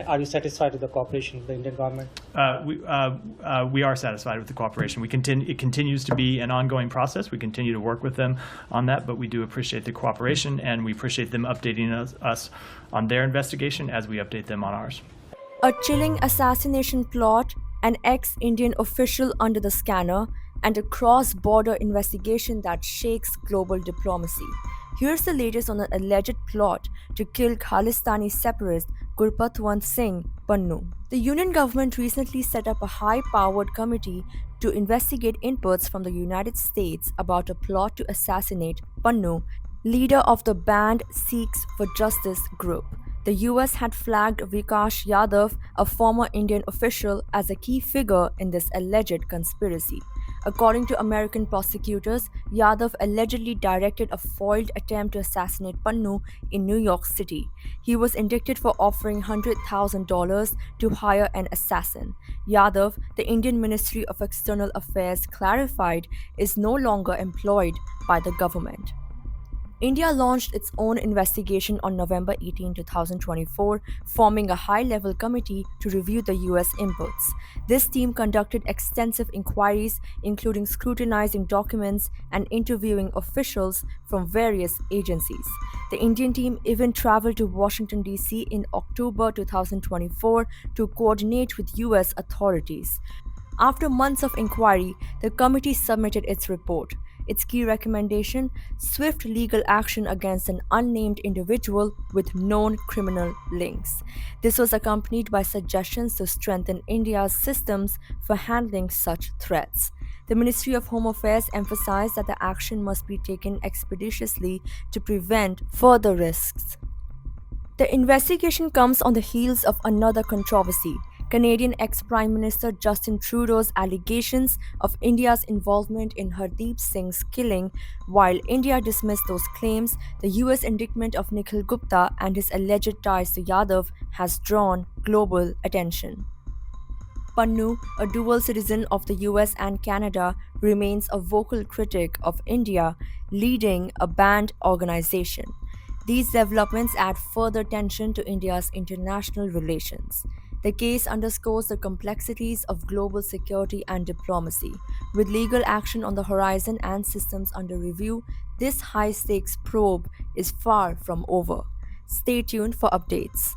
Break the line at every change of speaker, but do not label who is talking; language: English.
are you satisfied with the cooperation with the Indian government?
We are satisfied with the cooperation. It continues to be an ongoing process. We continue to work with them on that, but we do appreciate the cooperation, and we appreciate them updating us on their investigation as we update them on ours.
A chilling assassination plot, an ex-Indian official under the scanner, and a cross-border investigation that shakes global diplomacy. Here's the latest on an alleged plot to kill Khalistani separatist Gurpatwant Singh Pannu. The Union government recently set up a high-powered committee to investigate inputs from the United States about a plot to assassinate Pannu, leader of the banned Sikhs for Justice group. The US had flagged Vikash Yadav, a former Indian official, as a key figure in this alleged conspiracy. According to American prosecutors, Yadav allegedly directed a foiled attempt to assassinate Pannu in New York City. He was indicted for offering $100,000 to hire an assassin. Yadav, the Indian Ministry of External Affairs clarified, is no longer employed by the government. India launched its own investigation on November 18, 2024, forming a high-level committee to review the US inputs. This team conducted extensive inquiries, including scrutinizing documents and interviewing officials from various agencies. The Indian team even traveled to Washington, D.C. in October 2024 to coordinate with US authorities. After months of inquiry, the committee submitted its report. Its key recommendation: swift legal action against an unnamed individual with known criminal links. This was accompanied by suggestions to strengthen India's systems for handling such threats. The Ministry of Home Affairs emphasized that the action must be taken expeditiously to prevent further risks. The investigation comes on the heels of another controversy: Canadian ex-Prime Minister Justin Trudeau's allegations of India's involvement in Hardeep Singh's killing. While India dismissed those claims, the US indictment of Nikhil Gupta and his alleged ties to Yadav has drawn global attention. Pannu, a dual citizen of the US and Canada, remains a vocal critic of India, leading a banned organization. These developments add further tension to India's international relations. The case underscores the complexities of global security and diplomacy. With legal action on the horizon and systems under review, this high-stakes probe is far from over. Stay tuned for updates.